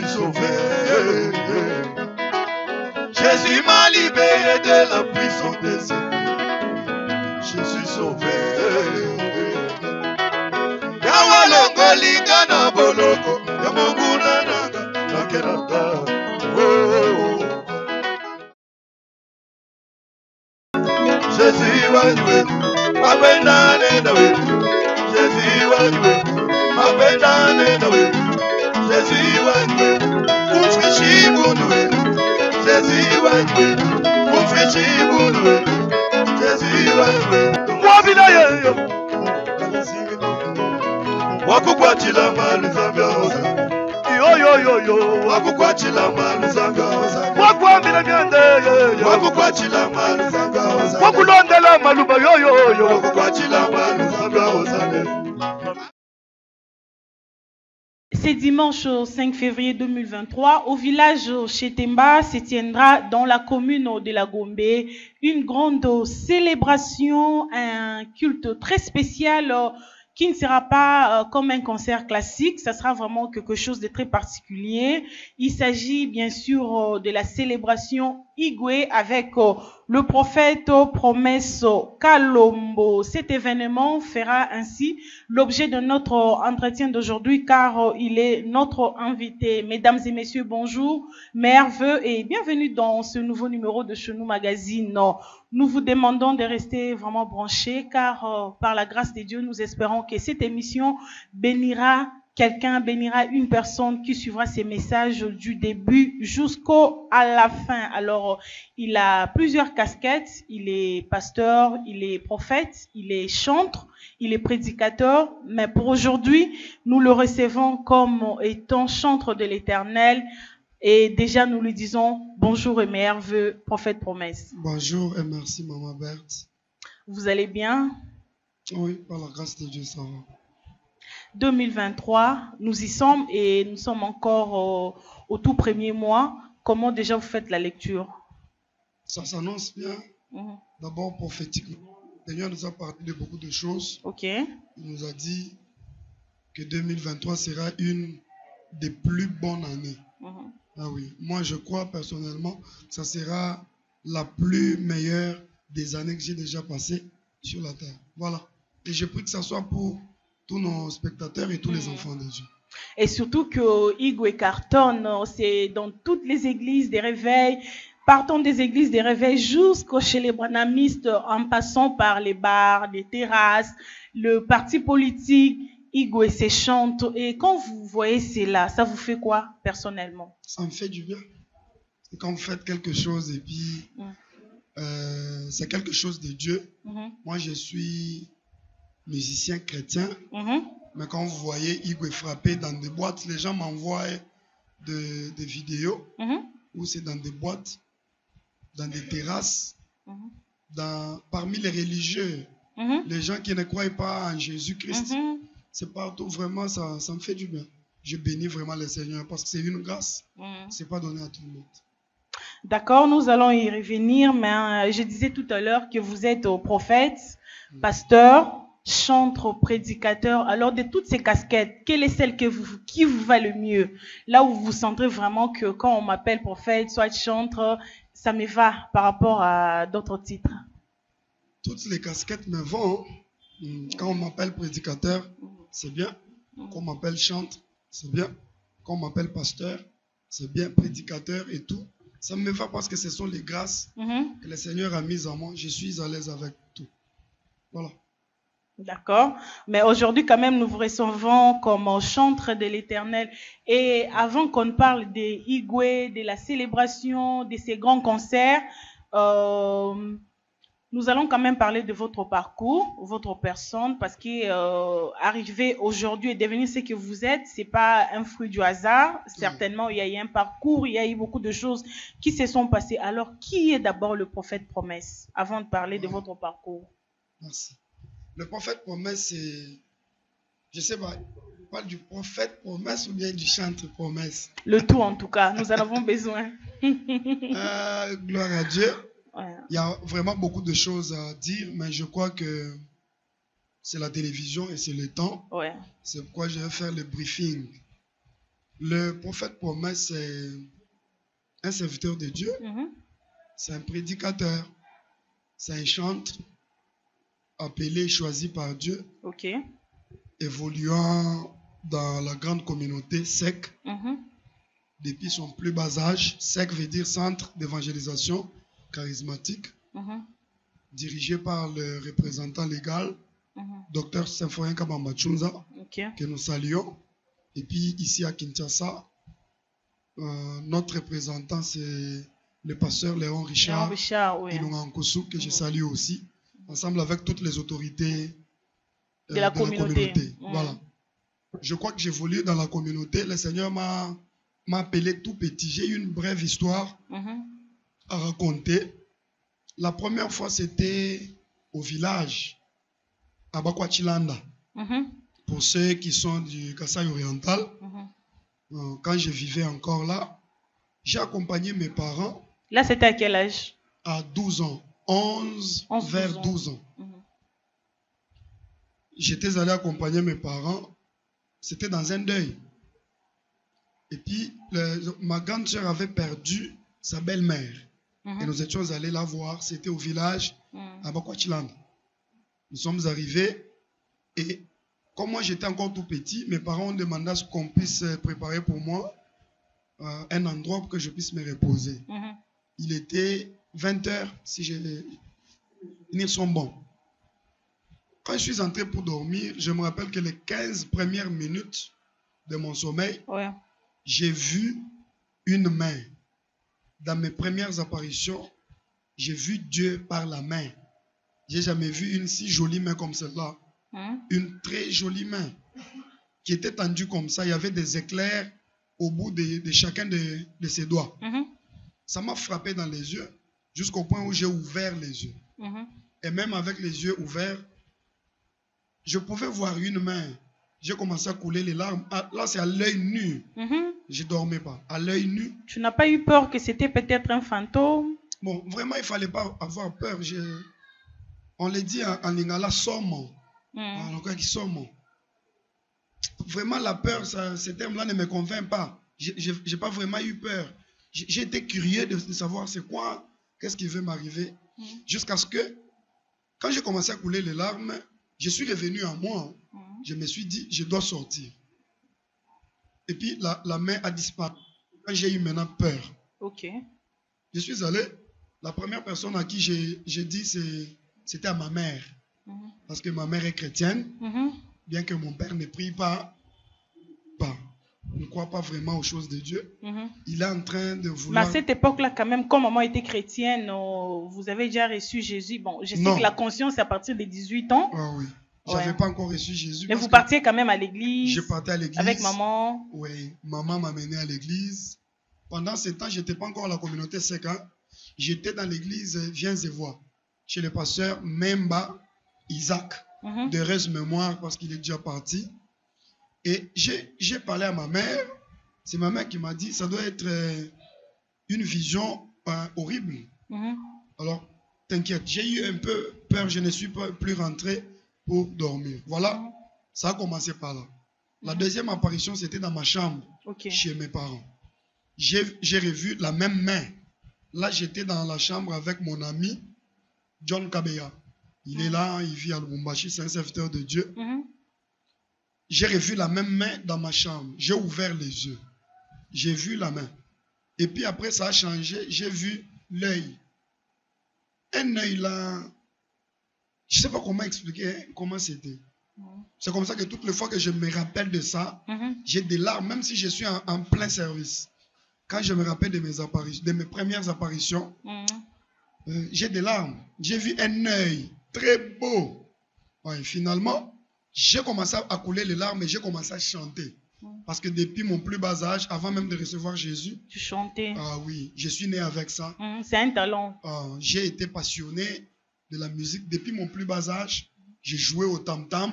suis sauvé. Jésus m'a libéré de la prison des ennemis. Je suis sauvé. Yawalongo lingana boloko, yamonguna nanga, nakenata. Jésus wanwe, mapenda nenda wetu. Jésus wanwe, mapenda nenda wetu. Jésus wanwe, kumfrishi bundu wetu. Jésus wanwe, kumfrishi bundu wetu. Jésus wanwe, mwabina yeyo. Wakukwatila malu zambia oza. Yo wakukwatila malu zambia oza. Wakwambila myande yeyo. Wakukwatila malu zambia oza. Wakulondela maluba yo. Wakukwatila malu zambia oza. C'est dimanche 5 février 2023, au village Chetemba se tiendra dans la commune de la Gombe une grande célébration, un culte très spécial qui ne sera pas comme un concert classique, ça sera vraiment quelque chose de très particulier. Il s'agit bien sûr de la célébration Igwe avec le prophète Promesse Kalombo. Cet événement fera ainsi l'objet de notre entretien d'aujourd'hui car il est notre invité. Mesdames et messieurs, bonjour, merveilleux et bienvenue dans ce nouveau numéro de Chenou Magazine. Nous vous demandons de rester vraiment branchés car par la grâce de Dieu, nous espérons que cette émission bénira quelqu'un, bénira une personne qui suivra ces messages du début jusqu'à la fin. Alors, il a plusieurs casquettes. Il est pasteur, il est prophète, il est chantre, il est prédicateur. Mais pour aujourd'hui, nous le recevons comme étant chantre de l'Éternel. Et déjà, nous lui disons bonjour et merveilleux, prophète Promesse. Bonjour et merci, Maman Berthe. Vous allez bien? Oui, par la grâce de Dieu, ça va. 2023, nous y sommes et nous sommes encore au tout premier mois. Comment déjà vous faites la lecture? Ça s'annonce bien. D'abord prophétiquement, le Seigneur nous a parlé de beaucoup de choses. Ok. Il nous a dit que 2023 sera une des plus bonnes années. Ah oui, moi je crois personnellement que ça sera la plus meilleure des années que j'ai déjà passées sur la terre. Voilà. Et je prie que ça soit pour tous nos spectateurs et tous les enfants de Dieu. Et surtout que Igwe cartonne, c'est dans toutes les églises des réveils, partant des églises des réveils jusqu'au chez les branamistes, en passant par les bars, les terrasses, le parti politique, Igwe se chante. Et quand vous voyez cela, ça vous fait quoi personnellement? Ça me fait du bien. C'est quand vous faites quelque chose et puis c'est quelque chose de Dieu. Moi je suis musicien chrétien, mais quand vous voyez Igwe frapper dans des boîtes, les gens m'envoient des vidéos où c'est dans des boîtes, dans des terrasses, parmi les religieux, les gens qui ne croient pas en Jésus-Christ. C'est partout, vraiment, ça me fait du bien. Je bénis vraiment le Seigneur parce que c'est une grâce. C'est pas donné à tout le monde. D'accord, nous allons y revenir, mais je disais tout à l'heure que vous êtes prophète, pasteur, chantre, prédicateur. Alors, de toutes ces casquettes, quelle est celle qui vous va le mieux? Là où vous sentez vraiment que quand on m'appelle prophète, soit chantre, ça me va par rapport à d'autres titres? Toutes les casquettes me vont. Quand on m'appelle prédicateur, c'est bien. Quand on m'appelle chantre, c'est bien. Quand on m'appelle pasteur, c'est bien. Prédicateur et tout. Ça me va parce que ce sont les grâces que le Seigneur a mises en moi. Je suis à l'aise avec tout. Voilà. D'accord. Mais aujourd'hui, quand même, nous vous recevons comme chantre de l'Éternel. Et avant qu'on parle des Igwe, de la célébration, de ces grands concerts, nous allons quand même parler de votre parcours, votre personne, parce que arriver aujourd'hui et devenir ce que vous êtes, c'est pas un fruit du hasard. Certainement, il y a eu un parcours, il y a eu beaucoup de choses qui se sont passées. Alors, qui est d'abord le prophète Promesse, avant de parler de votre parcours? Merci. Le prophète Promesse, c'est, je sais pas, on parle du prophète Promesse ou bien du chantre Promesse? Le tout en tout cas, nous en avons besoin. Gloire à Dieu. Ouais. Il y a vraiment beaucoup de choses à dire, mais je crois que c'est la télévision et c'est le temps. Ouais. C'est pourquoi je vais faire le briefing. Le prophète pour moi, c'est un serviteur de Dieu. C'est un prédicateur. C'est un chantre appelé, choisi par Dieu. Ok. Évoluant dans la grande communauté SEC. Depuis son plus bas âge. SEC veut dire Centre d'évangélisation charismatique. Dirigé par le représentant légal, Dr Symphorien Kabamba Chunza, que nous saluons. Et puis ici à Kinshasa, notre représentant, c'est le pasteur Léon Richard oui. Ilungankosu, que je salue aussi, ensemble avec toutes les autorités de la communauté. Voilà. Je crois que j'évolue dans la communauté. Le Seigneur m'a appelé tout petit. J'ai eu une brève histoire à raconter. La première fois, c'était au village, à Bakwachilanda. Pour ceux qui sont du Kasaï oriental, quand je vivais encore là, j'ai accompagné mes parents. Là, c'était à quel âge? À 12 ans. 11 vers 12 ans. J'étais allé accompagner mes parents. C'était dans un deuil. Et puis, ma grande sœur avait perdu sa belle-mère. Et nous étions allés la voir. C'était au village à Bakwachilanda. Nous sommes arrivés et comme moi j'étais encore tout petit, mes parents ont demandé à ce qu'on puisse préparer pour moi un endroit pour que je puisse me reposer. Il était 20h, si les souvenirs sont bons. Quand je suis entré pour dormir, je me rappelle que les 15 premières minutes de mon sommeil, j'ai vu une main. Dans mes premières apparitions, j'ai vu Dieu par la main. J'ai jamais vu une si jolie main comme celle-là. Une très jolie main qui était tendue comme ça. Il y avait des éclairs au bout de chacun de ses doigts. Ça m'a frappé dans les yeux jusqu'au point où j'ai ouvert les yeux. Et même avec les yeux ouverts, je pouvais voir une main. J'ai commencé à couler les larmes. Là, c'est à l'œil nu. Je ne dormais pas. À l'œil nu. Tu n'as pas eu peur que c'était peut-être un fantôme? Bon, vraiment, il ne fallait pas avoir peur. On l'a dit en lingala, somme. Vraiment, la peur, ce terme-là ne me convainc pas. Je n'ai pas vraiment eu peur. J'ai été curieux de savoir c'est quoi, qu'est-ce qui veut m'arriver. Jusqu'à ce que, quand j'ai commencé à couler les larmes, je suis revenu à moi. Je me suis dit, je dois sortir. Et puis, la main a disparu. Quand j'ai eu maintenant peur. Je suis allé. La première personne à qui j'ai dit, c'était à ma mère. Parce que ma mère est chrétienne. Bien que mon père ne prie pas, ne croit pas vraiment aux choses de Dieu. Il est en train de vouloir... Mais à cette époque-là, quand même, comme maman était chrétienne, vous avez déjà reçu Jésus. Bon, je sais que la conscience, c'est à partir de 18 ans. Ah oui. Je n'avais pas encore reçu Jésus. Mais vous partiez quand même à l'église? Je partais à l'église. Avec maman? Oui, maman m'a mené à l'église. Pendant ce temps, je n'étais pas encore à la communauté SEC. J'étais dans l'église Viens et Vois, chez le pasteur Memba Isaac, de reste mémoire parce qu'il est déjà parti. Et j'ai parlé à ma mère. C'est ma mère qui m'a dit, ça doit être une vision horrible. Alors, t'inquiète, j'ai eu un peu peur, je ne suis pas plus rentré pour dormir. Voilà, ça a commencé par là. La deuxième apparition, c'était dans ma chambre, chez mes parents. J'ai revu la même main. Là, j'étais dans la chambre avec mon ami, John Kabeya. Il est là, il vit à Lubumbashi, c'est un serviteur de Dieu. J'ai revu la même main dans ma chambre. J'ai ouvert les yeux. J'ai vu la main. Et puis après, ça a changé. J'ai vu l'œil. Un œil là, je ne sais pas comment expliquer comment c'était. C'est comme ça que toutes les fois que je me rappelle de ça, j'ai des larmes, même si je suis en plein service. Quand je me rappelle de mes premières apparitions, j'ai des larmes. J'ai vu un œil très beau. Ouais, finalement, j'ai commencé à couler les larmes et j'ai commencé à chanter. Parce que depuis mon plus bas âge, avant même de recevoir Jésus, tu chantais. Ah oui, je suis né avec ça. C'est un talent. J'ai été passionné de la musique. Depuis mon plus bas âge, j'ai joué au tam-tam.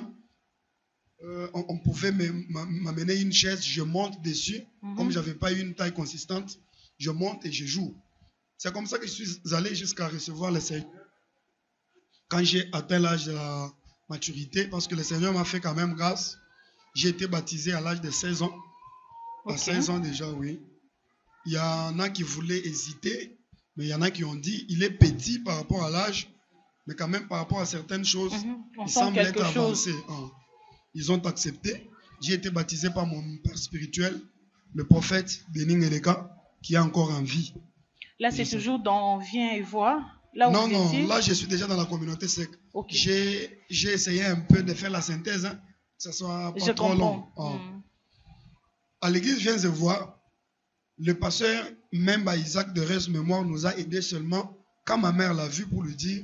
On pouvait m'amener une chaise, je monte dessus. Comme je n'avais pas eu une taille consistante, je monte et je joue. C'est comme ça que je suis allé jusqu'à recevoir le Seigneur. Quand j'ai atteint l'âge de la maturité, parce que le Seigneur m'a fait quand même grâce, j'ai été baptisé à l'âge de 16 ans. À 16 ans déjà, oui. Il y en a qui voulaient hésiter, mais il y en a qui ont dit, il est petit par rapport à l'âge, mais quand même par rapport à certaines choses, On il sent semble quelque être chose. avancé. Ils ont accepté. J'ai été baptisé par mon père spirituel, le prophète Bening Eleka, qui est encore en vie. Là, c'est toujours dans Viens et vois. Là où non, vous non, étiez? là, je suis déjà dans la communauté sec. Okay. J'ai essayé un peu de faire la synthèse, hein, que ça soit pas trop long. À l'église Viens et vois, le pasteur Memba Isaac de Reste Mémoire nous a aidés seulement quand ma mère l'a vu pour lui dire,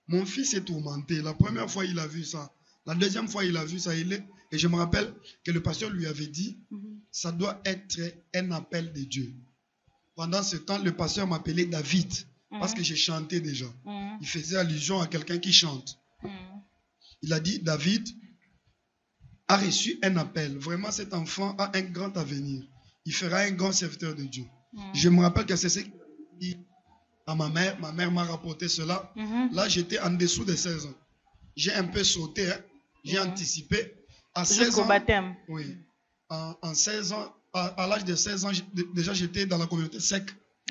mon fils est tourmenté. La première fois, il a vu ça. La deuxième fois, il a vu ça. Et je me rappelle que le pasteur lui avait dit, ça doit être un appel de Dieu. Pendant ce temps, le pasteur m'appelait David, parce que j'ai chanté déjà. Il faisait allusion à quelqu'un qui chante. Il a dit, David a reçu un appel. Vraiment, cet enfant a un grand avenir. Il fera un grand serviteur de Dieu. Je me rappelle que c'est ce qu'il dit à ma mère. Ma mère m'a rapporté cela. Là, j'étais en dessous de 16 ans. J'ai un peu sauté. Hein. J'ai anticipé. À 16 ans, baptême. Oui. En 16 ans, à l'âge de 16 ans, déjà j'étais dans la communauté sec.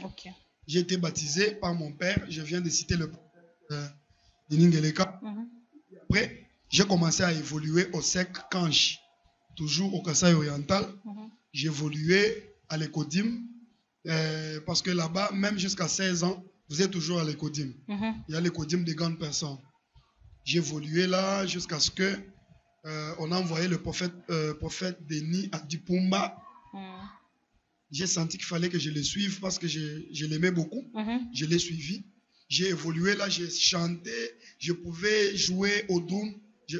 Okay. J'ai été baptisé par mon père. Je viens de citer le Ningeleka. Après, j'ai commencé à évoluer au sec Kanchi, toujours au Kasaï oriental. J'ai évolué à l'Ecodim, parce que là-bas, même jusqu'à 16 ans, vous êtes toujours à l'Ecodim. Il y a l'Ecodim des grandes personnes. J'ai évolué là jusqu'à ce que on a envoyé le prophète Denis à Dipumba. J'ai senti qu'il fallait que je le suive parce que je l'aimais beaucoup. Je l'ai suivi. J'ai évolué là, j'ai chanté, je pouvais jouer au drum.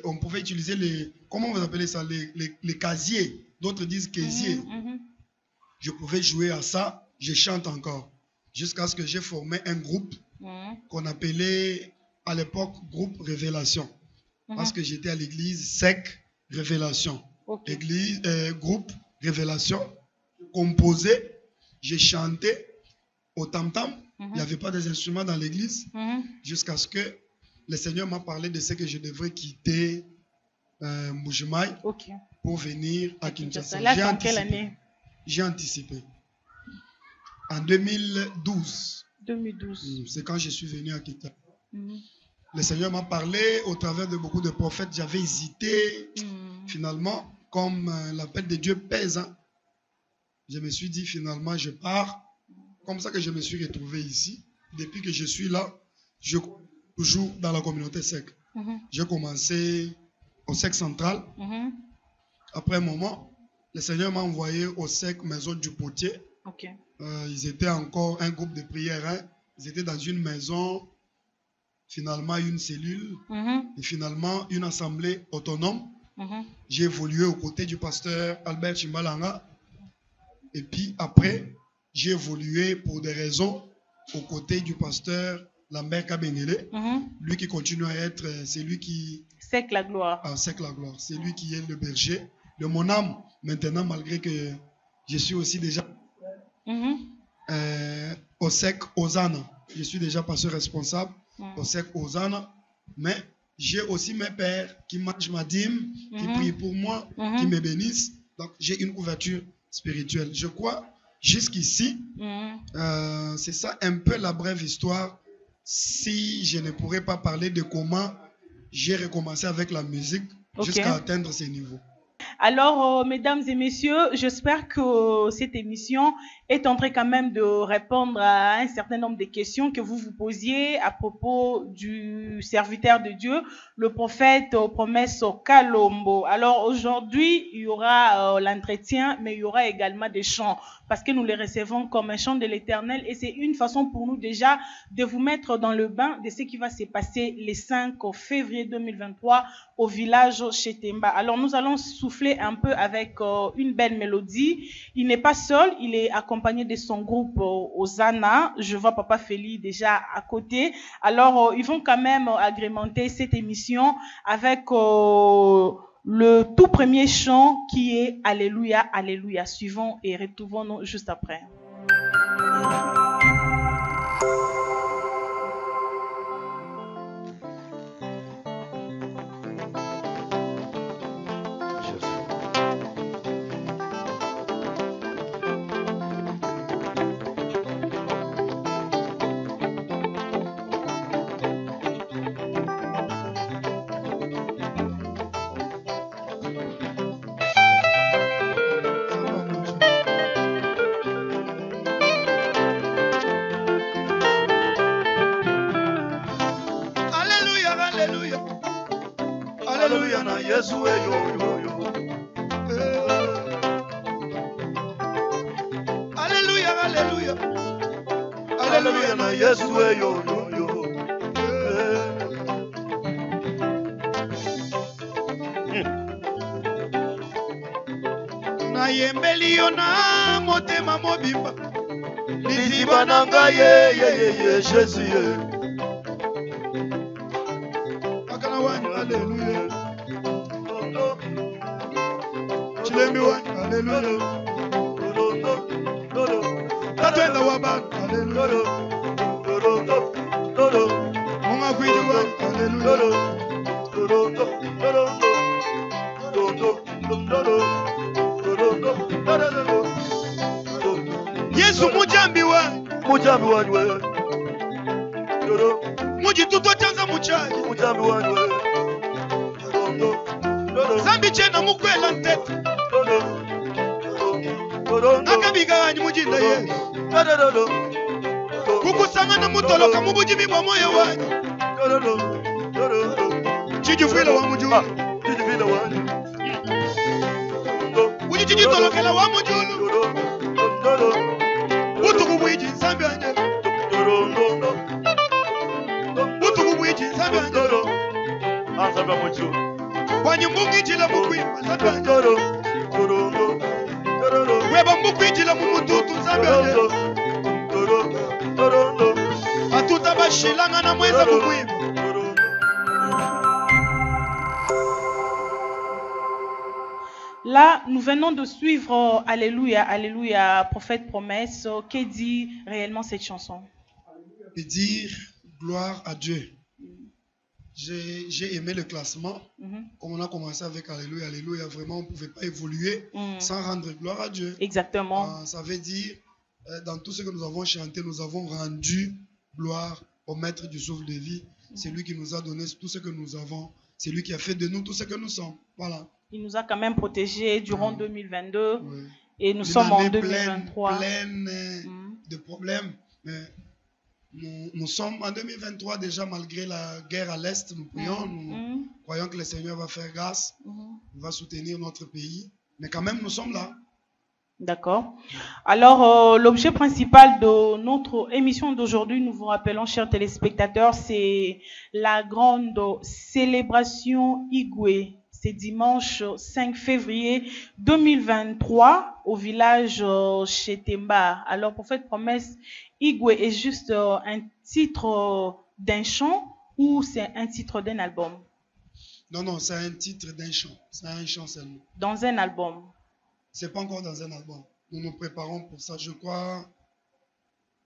On pouvait utiliser les, comment vous appelez ça, les casiers. D'autres disent casiers. Je pouvais jouer à ça, je chante encore. Jusqu'à ce que j'ai formé un groupe qu'on appelait à l'époque groupe Révélation. Parce que j'étais à l'église Sec Révélation. Église, groupe Révélation. Composé, j'ai chanté au tam-tam. Il n'y avait pas des instruments dans l'église. Jusqu'à ce que le Seigneur m'a parlé de ce que je devrais quitter Mbujimaï pour venir à Kinshasa. Là, en quelle année? J'ai anticipé. En 2012. 2012. C'est quand je suis venu à Kinshasa. Le Seigneur m'a parlé au travers de beaucoup de prophètes. J'avais hésité. Finalement, comme l'appel de Dieu pèse, hein, je me suis dit finalement, je pars. Comme ça que je me suis retrouvé ici. Depuis que je suis là, je suis toujours dans la communauté sec. J'ai commencé au sec central. Après un moment, le Seigneur m'a envoyé au sec maison du potier. Ils étaient encore un groupe de prière. Hein. Ils étaient dans une maison, finalement une cellule, et finalement une assemblée autonome. J'ai évolué aux côtés du pasteur Albert Chimbalanga. Et puis après, j'ai évolué pour des raisons aux côtés du pasteur Lambert Kabengele. Lui qui continue à être, c'est lui qui... Sec la gloire. Sec la gloire. C'est lui qui est le berger de mon âme. Maintenant, malgré que je suis aussi déjà au sec Hosanna. Je suis déjà pasteur responsable au sec Hosanna. Mais j'ai aussi mes pères qui mangent ma dîme, qui prient pour moi, qui me bénissent. Donc j'ai une couverture spirituelle. Je crois, jusqu'ici, c'est ça un peu la brève histoire. Si je ne pourrais pas parler de comment j'ai recommencé avec la musique jusqu'à atteindre ces niveaux. Alors, mesdames et messieurs, j'espère que cette émission est en train quand même de répondre à un certain nombre de questions que vous vous posiez à propos du serviteur de Dieu, le prophète Promesse Kalombo. Alors, aujourd'hui, il y aura l'entretien, mais il y aura également des chants, parce que nous les recevons comme un chant de l'Éternel, et c'est une façon pour nous déjà de vous mettre dans le bain de ce qui va se passer le 5 février 2023 au village Chetemba. Alors, nous allons souffler un peu avec une belle mélodie. Il n'est pas seul, il est accompagné de son groupe Hosanna. Je vois Papa Feli déjà à côté. Alors, ils vont quand même agrémenter cette émission avec le tout premier chant qui est Alléluia, Alléluia. Suivons et retrouvons-nous juste après. Yesu yo yo yo. Alléluia, alléluia. Alléluia na Yesu yo yo yo. Na yembeli yo na motema mobimba. Liziba na ngai ye Jésus ye. Akana wanyu alléluia. Chilembi wanyu alléluia. Tatwenda wabana alléluia. Munga kwidi wanyu alléluia. Yesu mujambi wanyu. Mujambi wanyu we. Mujituto chanza muchaji. Mujambi wanyu we. Zambi chena mukwela ntete. Akabiga wanyu mujinda Yesu. Kukusangana mutoloka mubujimi bwa moyo wanyu. Chijufila wa mujulu. Chijufila wanyu. Chijitolokela wa mujulu. Butu kubwiji zambi anje. Butu kubwiji zambi anje. Azaba mujulu. Wanyumbungi jila mukwima zambi anje. Weba mukwijila mumututu zambi anje. Atuta bashilanga na mweza mukwima. Là, nous venons de suivre Alléluia, Alléluia, prophète promesse. Que dit réellement cette chanson? Et dire gloire à Dieu. J'ai aimé le classement. Comme on a commencé avec Alléluia, Alléluia, vraiment on ne pouvait pas évoluer sans rendre gloire à Dieu. Exactement. Ça veut dire, dans tout ce que nous avons chanté, nous avons rendu gloire au maître du souffle de vie. C'est lui qui nous a donné tout ce que nous avons. C'est lui qui a fait de nous tout ce que nous sommes. Voilà. Il nous a quand même protégés durant 2022 et nous sommes en 2023. Pleine de problèmes. Mais nous sommes en 2023 déjà, malgré la guerre à l'Est. Nous prions, nous croyons que le Seigneur va faire grâce, va soutenir notre pays. Mais quand même, nous sommes là. D'accord. Alors, l'objet principal de notre émission d'aujourd'hui, nous vous rappelons, chers téléspectateurs, c'est la grande célébration Igwe. C'est dimanche 5 février 2023 au village Chetemba. Alors, prophète promesse, Igwe est juste un titre d'un chant ou c'est un titre d'un album? Non, non, c'est un titre d'un chant. C'est un chant seulement. Dans un album? C'est pas encore dans un album. Nous nous préparons pour ça. Je crois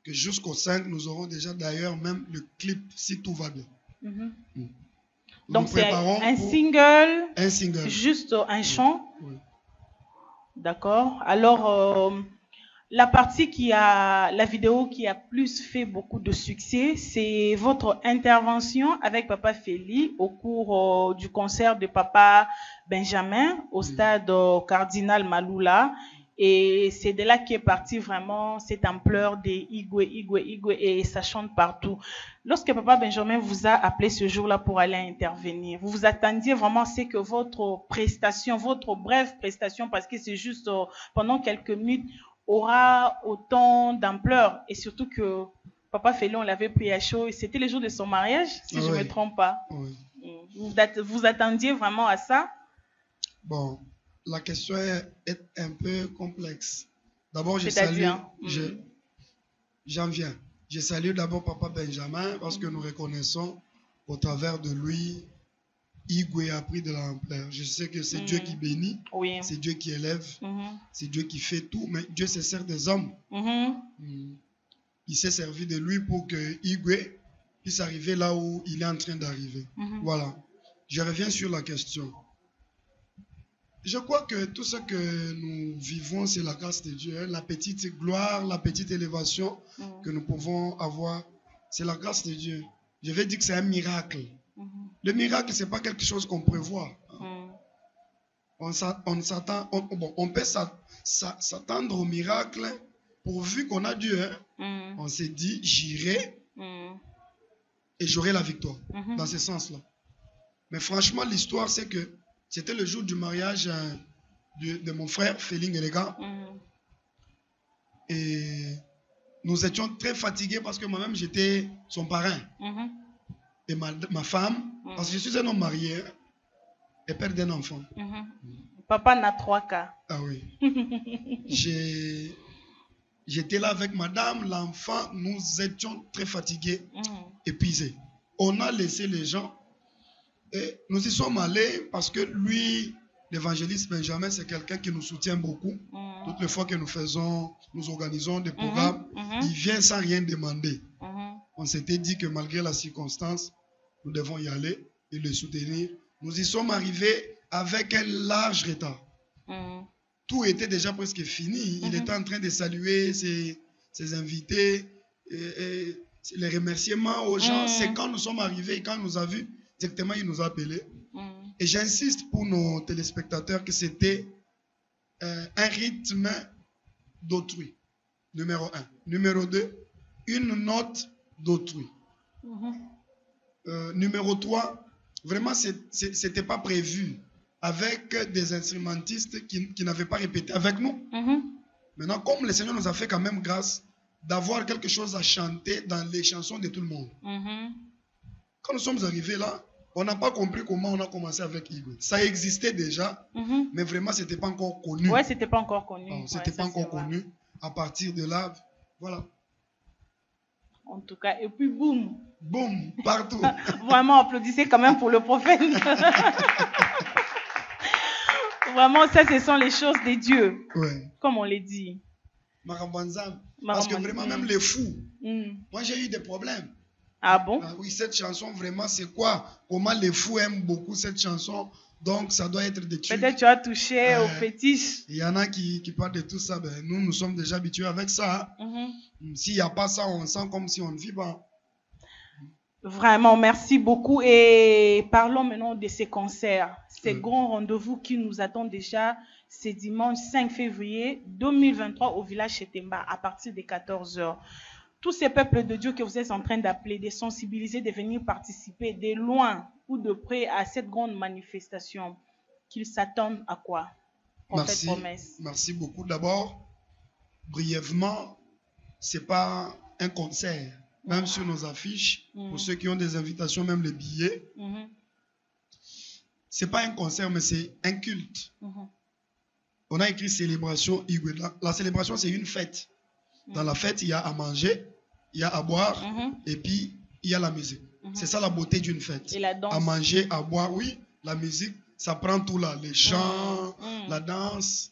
que jusqu'au 5, nous aurons déjà d'ailleurs même le clip si tout va bien. Donc c'est un single, juste un chant. Oui. D'accord. Alors, la vidéo qui a plus fait beaucoup de succès, c'est votre intervention avec Papa Feli au cours du concert de Papa Benjamin au stade Cardinal Maloula. Et c'est de là qu'est partie vraiment cette ampleur des Igwe, et ça chante partout. Lorsque Papa Benjamin vous a appelé ce jour-là pour aller intervenir, vous vous attendiez vraiment à ce que votre prestation, votre brève prestation, parce que c'est juste pendant quelques minutes, aura autant d'ampleur. Et surtout que Papa Félix, on l'avait pris à chaud, et c'était le jour de son mariage, si je ne me trompe pas. Oui. Vous attendiez vraiment à ça? Bon. La question est un peu complexe. D'abord, je salue. J'en viens. Je salue d'abord Papa Benjamin parce que nous reconnaissons au travers de lui, Igwe a pris de l'ampleur. Je sais que c'est Dieu qui bénit, c'est Dieu qui élève, c'est Dieu qui fait tout, mais Dieu se sert des hommes. Il s'est servi de lui pour que Igwe puisse arriver là où il est en train d'arriver. Voilà. Je reviens sur la question. Je crois que tout ce que nous vivons, c'est la grâce de Dieu. Hein? La petite gloire, la petite élévation que nous pouvons avoir, c'est la grâce de Dieu. Je vais dire que c'est un miracle. Le miracle, ce n'est pas quelque chose qu'on prévoit. On peut s'attendre au miracle pourvu qu'on a Dieu. Hein? On s'est dit, j'irai et j'aurai la victoire. Dans ce sens-là. Mais franchement, l'histoire, c'est que C'était le jour du mariage de mon frère, Féling Elega. Et nous étions très fatigués parce que moi-même, j'étais son parrain. Et ma femme, parce que je suis un homme marié, et père d'un enfant. Papa n'a 3 cas. Ah oui. J'étais là avec madame, l'enfant, nous étions très fatigués, épuisés. On a laissé les gens et nous y sommes allés parce que lui, l'évangéliste Benjamin, c'est quelqu'un qui nous soutient beaucoup. Toutes les fois que nous organisons des programmes, il vient sans rien demander. On s'était dit que malgré la circonstance, nous devons y aller et le soutenir. Nous y sommes arrivés avec un large retard. Tout était déjà presque fini. Il était en train de saluer ses invités, et les remerciements aux gens. C'est quand nous sommes arrivés, quand il nous a vus, directement il nous a appelés. Et j'insiste pour nos téléspectateurs que c'était un rythme d'autrui, numéro 1. Numéro 2, une note d'autrui. Numéro 3, vraiment, c'était pas prévu, avec des instrumentistes qui n'avaient pas répété avec nous. Maintenant, comme le Seigneur nous a fait quand même grâce d'avoir quelque chose à chanter dans les chansons de tout le monde. Quand nous sommes arrivés là, on n'a pas compris comment on a commencé avec Igwe. Ça existait déjà, mais vraiment, ce n'était pas encore connu. Ouais, c'était pas encore connu. C'était pas encore connu. À partir de là, voilà. En tout cas, et puis boum. Boum, partout. Vraiment, applaudissez quand même pour le prophète. Vraiment, ça, ce sont les choses de Dieu. Ouais. Comme on l'a dit. Marabanzam. Parce que vraiment, même les fous. Moi, j'ai eu des problèmes. Ah bon? Oui, cette chanson, vraiment, c'est quoi? Comment les fous aiment beaucoup cette chanson? Donc, ça doit être des trucs. Peut-être tu as touché au fétiche. Il y en a qui parlent de tout ça. Ben, nous sommes déjà habitués avec ça. S'il n'y a pas ça, on sent comme si on ne vit pas. Vraiment, merci beaucoup. Et parlons maintenant de ces concerts, ces grands rendez-vous qui nous attendent déjà ce dimanche 5 février 2023 au village Chetemba à partir de 14h. Tous ces peuples de Dieu que vous êtes en train d'appeler, de sensibiliser, de venir participer de loin ou de près à cette grande manifestation, qu'ils s'attendent à quoi? Merci, merci beaucoup. D'abord, brièvement, ce n'est pas un concert. Même sur nos affiches, pour ceux qui ont des invitations, même les billets, ce n'est pas un concert, mais c'est un culte. On a écrit célébration Igwe. La célébration, c'est une fête. Dans la fête, il y a à manger, il y a à boire, et puis il y a la musique. C'est ça la beauté d'une fête. Et la danse. À manger, à boire, oui. La musique, ça prend tout là. Les chants, la danse.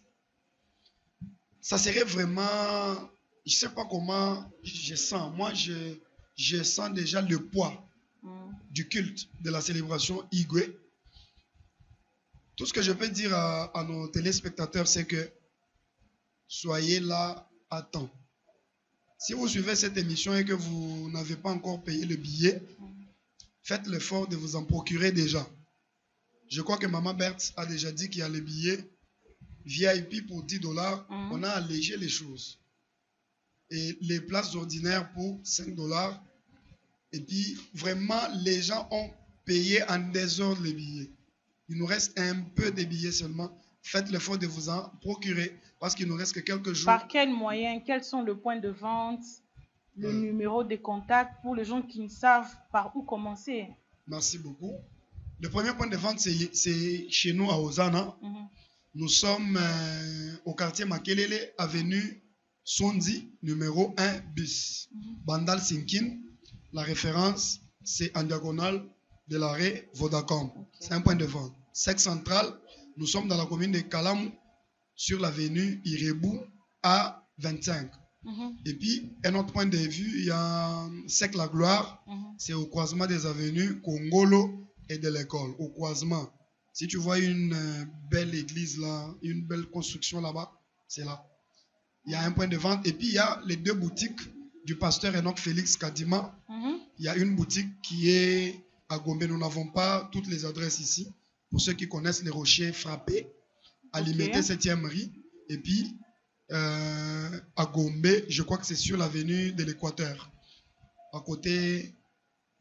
Ça serait vraiment... Je ne sais pas comment je sens. Moi, je sens déjà le poids du culte de la célébration Igwe. Tout ce que je peux dire à nos téléspectateurs, c'est que soyez là à temps. Si vous suivez cette émission et que vous n'avez pas encore payé le billet, faites l'effort de vous en procurer déjà. Je crois que Maman Berthe a déjà dit qu'il y a les billets VIP pour $10. On a allégé les choses. Et les places ordinaires pour $5. Et puis, vraiment, les gens ont payé en désordre les billets. Il nous reste un peu de billets seulement. Faites l'effort de vous en procurer parce qu'il nous reste que quelques jours. Par quels moyens? Quels sont le point de vente? Le numéro de contact pour les gens qui ne savent par où commencer? Merci beaucoup. Le premier point de vente, c'est chez nous à Ozana. Nous sommes au quartier Makelele, avenue Sondi, numéro 1 bis. Bandal Sinkin. La référence, c'est en diagonale de l'arrêt Vodacom. C'est un point de vente. Sexe central, nous sommes dans la commune de Kalam, sur l'avenue Irebou à 25. Et puis, un autre point de vue, il y a Sec la Gloire, c'est au croisement des avenues Congolo et de l'école, au croisement. Si tu vois une belle église là, une belle construction là-bas, c'est là. Il y a un point de vente. Et puis, il y a les 2 boutiques du pasteur Enoch Félix Kadima. Il y a une boutique qui est à Gombe. Nous n'avons pas toutes les adresses ici. Pour ceux qui connaissent les rochers frappés, à Limité 7e rue. Et puis, à Gombe, je crois que c'est sur l'avenue de l'Équateur. À côté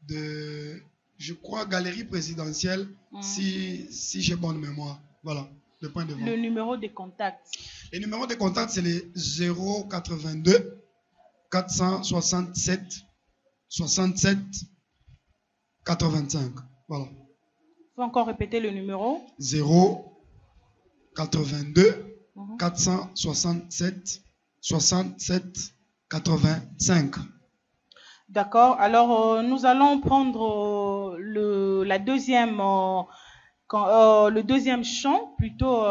de... je crois, galerie présidentielle, si j'ai bonne mémoire. Voilà, le point de vente. Le numéro de contact. Les numéros de contact, c'est les 082 467 67 85. Voilà. Il faut encore répéter le numéro. 082 467 67 85. D'accord. Alors, nous allons prendre le deuxième chant, plutôt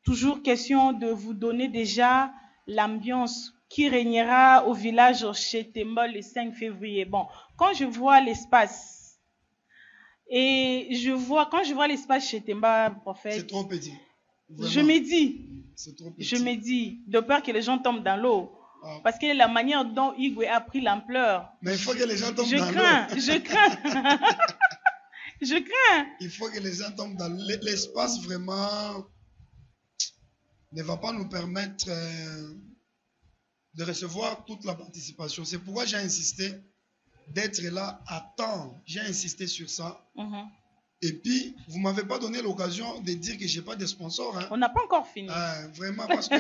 toujours question de vous donner déjà l'ambiance qui régnera au village chez Temba le 5 février. Bon, quand je vois l'espace, quand je vois l'espace chez Temba, prophète, c'est trop petit. Vraiment. Je me dis, de peur que les gens tombent dans l'eau. Ah. Parce que la manière dont Igwe a pris l'ampleur. Mais il faut que les gens tombent dans l'eau. Je crains. Je crains. Il faut que les gens tombent dans l'eau. L'espace vraiment ne va pas nous permettre de recevoir toute la participation. C'est pourquoi j'ai insisté d'être là à temps. J'ai insisté sur ça. Et puis, vous ne m'avez pas donné l'occasion de dire que je n'ai pas de sponsors. Hein. On n'a pas encore fini. Vraiment, parce que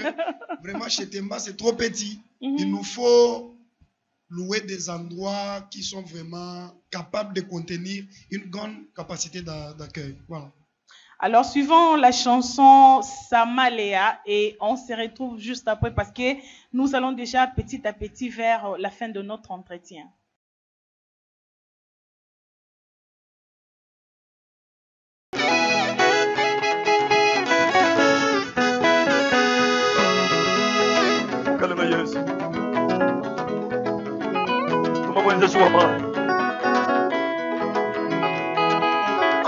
vraiment chez Temba, c'est trop petit. Il nous faut louer des endroits qui sont vraiment capables de contenir une grande capacité d'accueil. Voilà. Alors, suivant la chanson Samalea, et on se retrouve juste après parce que nous allons déjà petit à petit vers la fin de notre entretien.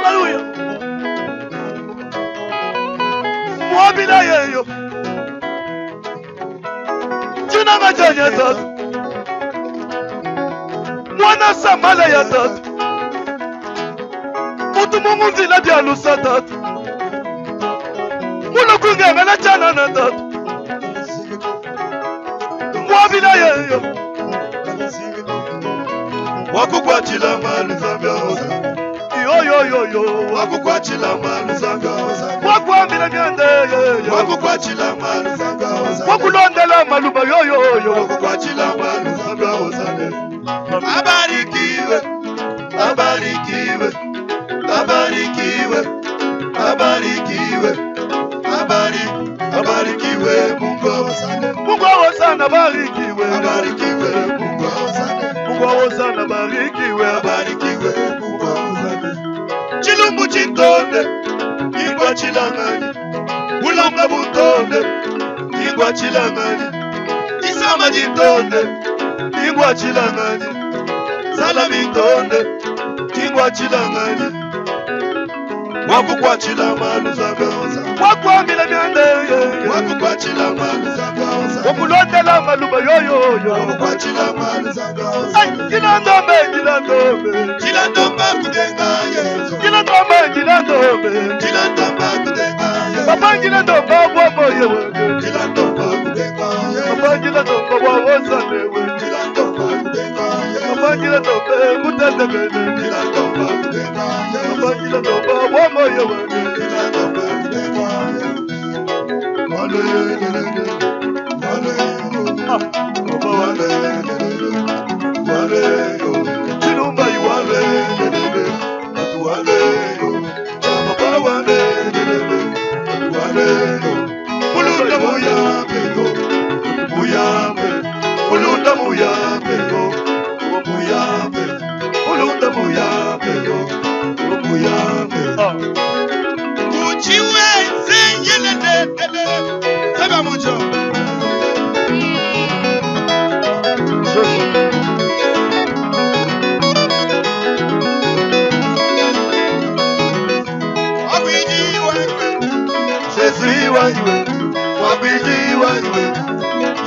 Hallelujah. Mwabila yeyo. Jina majanya tatu. Mwana samala ya tatu. Mutu mungu nzila dialusa tatu. Mulu kungenga na chana na tatu. Mwabila yeyo. Wakukwachila malu zambia oza. Yo. Wakukwachila malu zambia oza. Wakwambila myande yo. Wakukwachila malu zambia oza. Wakulondela maluba yo. Wakukwachila malu zambia oza. Abarikiwe. Abarikiwe. Abarikiwe. Abarikiwe. Abarikiwe Mungu osana. Mungu osana barikiwe. Abarikiwe Mungu osana. Mungu osana barikiwe. Abarikiwe Mungu osana. Chilumbu chintonde, ingwa chilangani. Ulanga butonde, ingwa chilangani. Isama chintonde, ingwa chilangani. Salami tonde, ingwa chilangani. Wakukwachila malu zambia oza. Wakwambila myande wakukwachila malu zambia oza. Wakulondela maluba yo. Wakukwachila malu zambia oza. Jilandombe. Jilandomba kudenga yezo. Jilandombe. Papa jilandomba wamo yewe. Jilandomba kudenga yezo. Papa jilandomba wawozane we. Jilandomba kudenga yezo. Papa jilandomba kutendegene. Jilandomba kudenga yezo. Papa jilandomba wamo yewe. Jilandomba kudenga yezo. Wale Chilumba wale Baba wale Mulunda muya pego Mulunda muya pego Mulunda muya pego Kuchiwe zenyele Saba mucho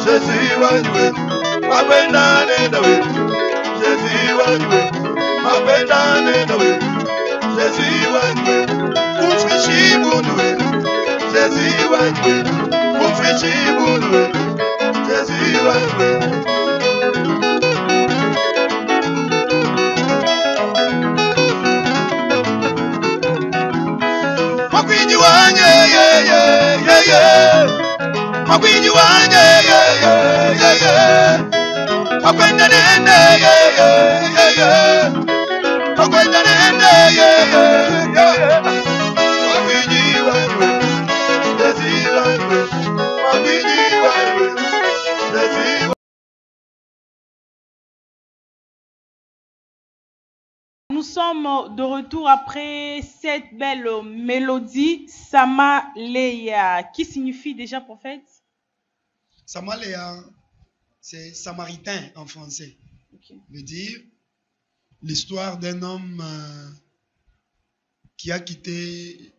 Jésus wanjwe, mapendane nawe. Jésus wanjwe, mapendane nawe. Jésus wanjwe, umfishi bunwe. Jésus wanjwe, umfishi bunwe. Jésus wanjwe. Magwiji wanje Makwenda nende Makwenda nende Magwiji wanje Magwiji wanje Nous sommes de retour après cette belle mélodie, Samaleya, qui signifie déjà prophète? Samaleya, c'est samaritain en français. Okay. Veut dire l'histoire d'un homme qui a quitté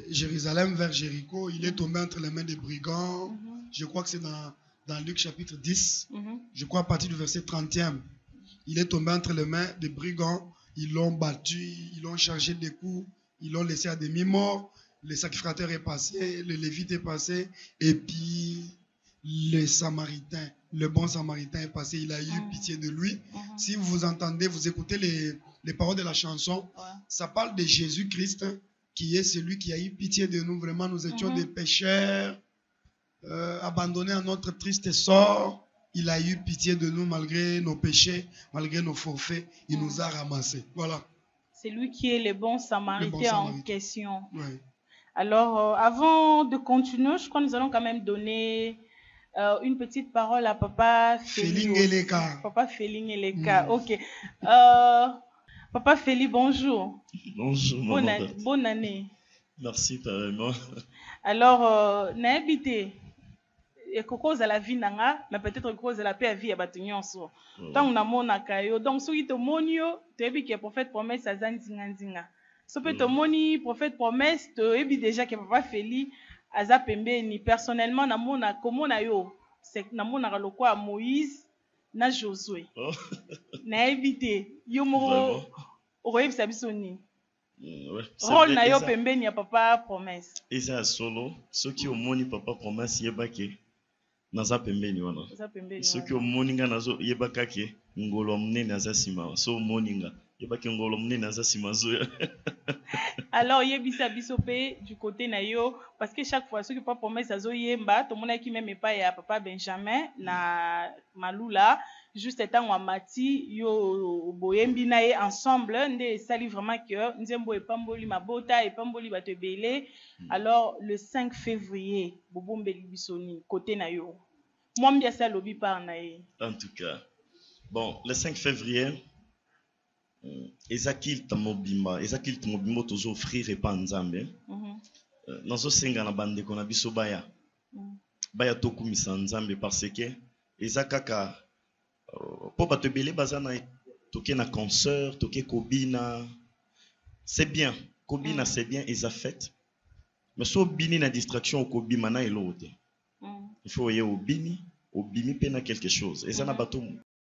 Jérusalem vers Jéricho. Il est tombé entre les mains des brigands. Je crois que c'est dans Luc chapitre 10. Je crois à partir du verset 30e. Il est tombé entre les mains des brigands. Ils l'ont battu, ils l'ont chargé des coups, ils l'ont laissé à demi-mort. Le sacrificateur est passé, le lévite est passé, et puis le samaritain, le bon samaritain est passé, il a eu pitié de lui. Si vous entendez, vous écoutez les paroles de la chanson, ça parle de Jésus-Christ, qui est celui qui a eu pitié de nous. Vraiment, nous étions des pécheurs, abandonnés à notre triste sort. Il a eu pitié de nous malgré nos péchés, malgré nos forfaits. Il nous a ramassés. Voilà. C'est lui qui est le bon samaritain en question. Oui. Alors, avant de continuer, je crois que nous allons quand même donner une petite parole à Papa Feli. Papa Feli Eleka. Ok. Papa Feli, bonjour. Bonjour, maman. Bonne année. Merci, pareillement. Alors, n'habitez. Et cause à la vie nanga, mais peut-être cause à la paix à vie à bâtiment. Tant on a mon akayo, donc celui de monio, tu es que prophète promesse à zanzinga. Ce peut te moni prophète promesse, tu es déjà que papa Feli à zapembe ni personnellement na mona comment na yo, c'est na mona le quoi Moïse na Josué. Na évité yo mo oreille sabisoni. Rôle na yo pembe ni papa promesse. Et ça solo, ceux qui ont moni papa promesse yebake. Naza pembeni wana. Soki omoninga nazo yebaka ke ngolo mnene naza sima. So moninga yebaka ngolo mnene naza sima zo. Alors yebisa bisope du côté na yo parce que chaque fois ceux qui pas promesse azo yemba to mona ki même pas ya papa Benjamin na Malula juste étant wa mati yo boyembi na ye ensemble nde sali vraiment que nzembo epamboli mabota epamboli bato ebele. Alors le 5 février bobombeli bisoni côté na yo moi mbia ça lobi par na ye. En tout cas bon le 5 février ezakil tamobimba toujours offrir epa nzambe nazo senga na bandeko na biso baya tokumisa nzambe parce que ezakaka po bato ebele baza na toke na concert toke kobina c'est bien kobina c'est bien eza fait mais so bini na distraction okobima na elote il faut ye obimi pe na quelque chose eza na bato